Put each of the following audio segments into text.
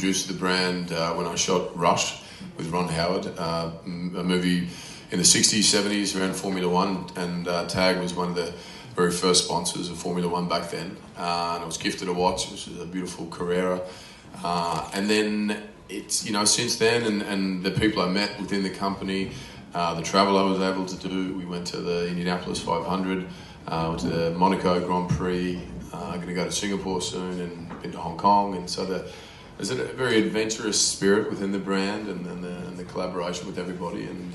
introduced to the brand when I shot Rush with Ron Howard, a movie in the 60s, 70s around Formula One, and Tag was one of the very first sponsors of Formula One back then. And I was gifted a watch, which is a beautiful Carrera. And then it's, since then, and the people I met within the company, the travel I was able to do, we went to the Indianapolis 500, went to the Monaco Grand Prix, I'm going to go to Singapore soon, and been to Hong Kong, and so there's a very adventurous spirit within the brand and the collaboration with everybody, and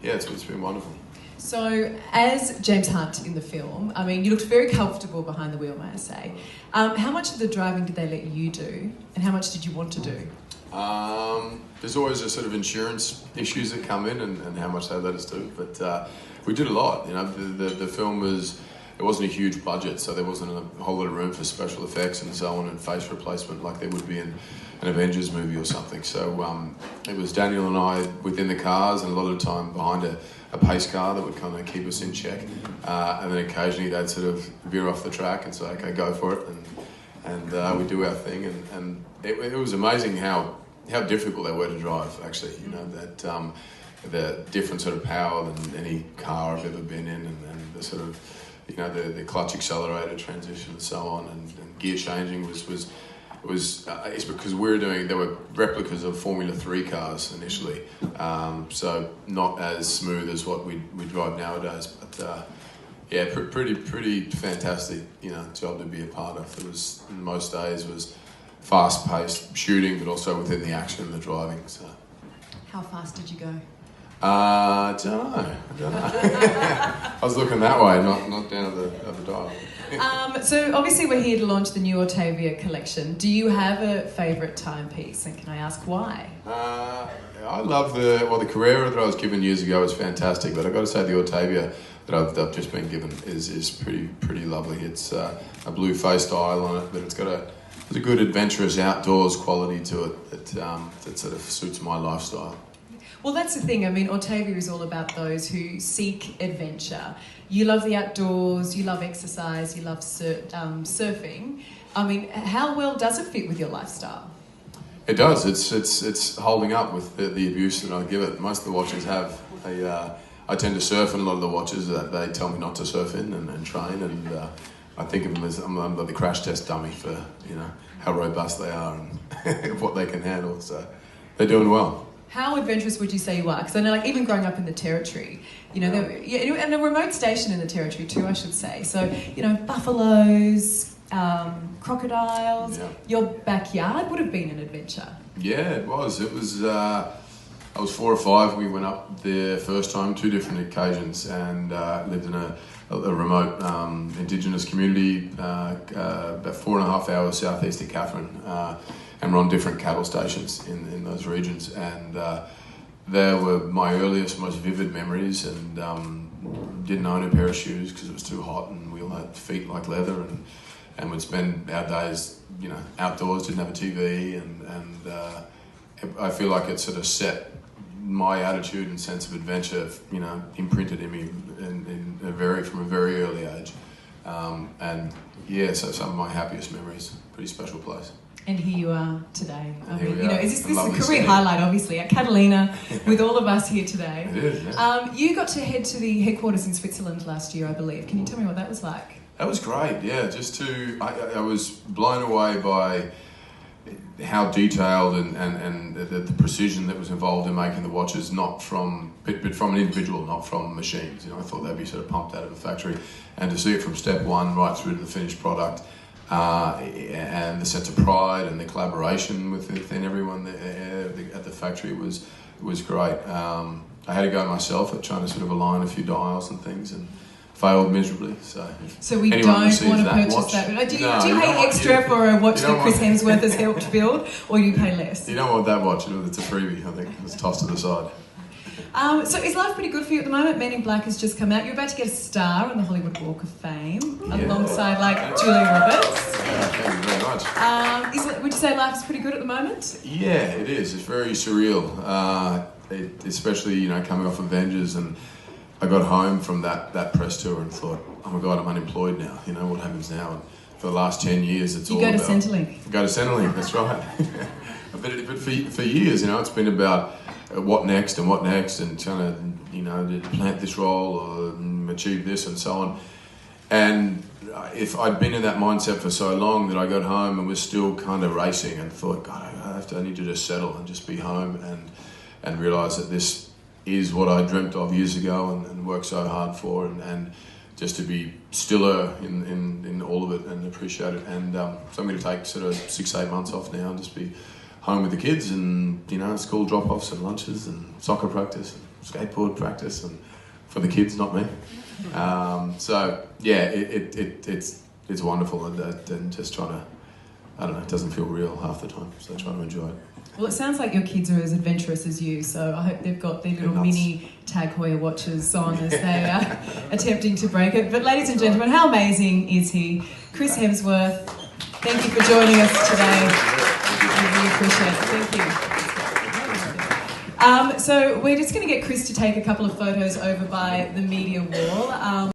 it's been wonderful. So, as James Hunt in the film, I mean, you looked very comfortable behind the wheel, may I say. How much of the driving did they let you do, and how much did you want to do? There's always a sort of insurance issues that come in, and how much they let us do. But we did a lot. The film it wasn't a huge budget, so there wasn't a whole lot of room for special effects and so on, and face replacement like there would be in an Avengers movie or something. So it was Daniel and I within the cars, and a lot of the time behind a pace car that would kind of keep us in check, and then occasionally they'd sort of veer off the track and say, okay, go for it, and we do our thing, and it was amazing how difficult they were to drive, actually. That the different sort of power than any car I've ever been in, and the sort of the clutch accelerator transition and so on, and gear changing was it's because there were replicas of Formula 3 cars initially, so not as smooth as what we drive nowadays, but pretty fantastic job to be a part of. It was, most days was fast-paced shooting, but also within the action and the driving. So how fast did you go? I don't know. I was looking that way, not down at the dial. So obviously we're here to launch the new Autavia collection. Do you have a favourite timepiece, and can I ask why? I love the Carrera that I was given years ago was fantastic, but I've got to say the Autavia that I've just been given is pretty lovely. It's a blue face dial on it, but it's got a good adventurous outdoors quality to it that sort of suits my lifestyle. Well, that's the thing. I mean, Autavia is all about those who seek adventure. You love the outdoors, you love exercise, you love surfing. I mean, how well does it fit with your lifestyle? It does. It's holding up with the abuse that I give it. Most of the watches have. I tend to surf in a lot of the watches that they tell me not to surf in and train, and I think of them as I'm like the crash test dummy for how robust they are and what they can handle. So they're doing well. How adventurous would you say you are? Because I know, like, even growing up in the Territory, and a remote station in the Territory too, I should say. So, buffaloes, crocodiles. Yeah. Your backyard would have been an adventure. Yeah, it was. I was 4 or 5. We went up there first time, 2 different occasions, and lived in a remote Indigenous community about 4.5 hours southeast of Catherine. And we're on different cattle stations in those regions, and they were my earliest, most vivid memories, and didn't own a pair of shoes because it was too hot, and we all had feet like leather, and we'd spend our days, outdoors, didn't have a TV, and I feel like it sort of set my attitude and sense of adventure, imprinted in me from a very early age, so some of my happiest memories. Pretty special place. And here you are today. I mean, is this a career highlight, obviously, at Catalina, with all of us here today. It is, yeah. You got to head to the headquarters in Switzerland last year, I believe. Can you tell me what that was like? That was great, yeah. I was blown away by how detailed and the precision that was involved in making the watches, but from an individual, not from machines. I thought they'd be sort of pumped out of a factory, and to see it from step one right through to the finished product. And the sense of pride and the collaboration within everyone at the factory was great. I had to go myself at trying to sort of align a few dials and things, and failed miserably. So we don't want to purchase that. Do you pay extra for a watch that Chris Hemsworth has helped build, or do you pay less? You don't want that watch. It's a freebie. I think it was tossed to the side. So is life pretty good for you at the moment? Men in Black has just come out. You're about to get a star on the Hollywood Walk of Fame alongside Julia Roberts. Yeah, thank you very much. Would you say life is pretty good at the moment? Yeah, it is. It's very surreal, especially coming off Avengers, and I got home from that press tour and thought, oh my God, I'm unemployed now. What happens now? And for the last 10 years, it's all about... You go to Centrelink. Go to Centrelink, that's right. But for years, it's been about what next and trying to, to plant this role or achieve this and so on. And if I'd been in that mindset for so long that I got home and was still kind of racing and thought, God, I need to just settle and just be home and realise that this is what I dreamt of years ago and worked so hard for, and just to be stiller in all of it and appreciate it. And so I'm going to take sort of 6-8 months off now and just be home with the kids and, school drop-offs and lunches and soccer practice and skateboard practice, and for the kids, not me. So yeah, it's wonderful, and just trying to, I don't know, it doesn't feel real half the time, so trying to enjoy it. Well, it sounds like your kids are as adventurous as you, so I hope they've got their little mini Tag Heuer watches on as they are attempting to break it. But ladies and gentlemen, how amazing is he? Chris Hemsworth, thank you for joining us today. I really appreciate it. Thank you. So we're just going to get Chris to take a couple of photos over by the media wall.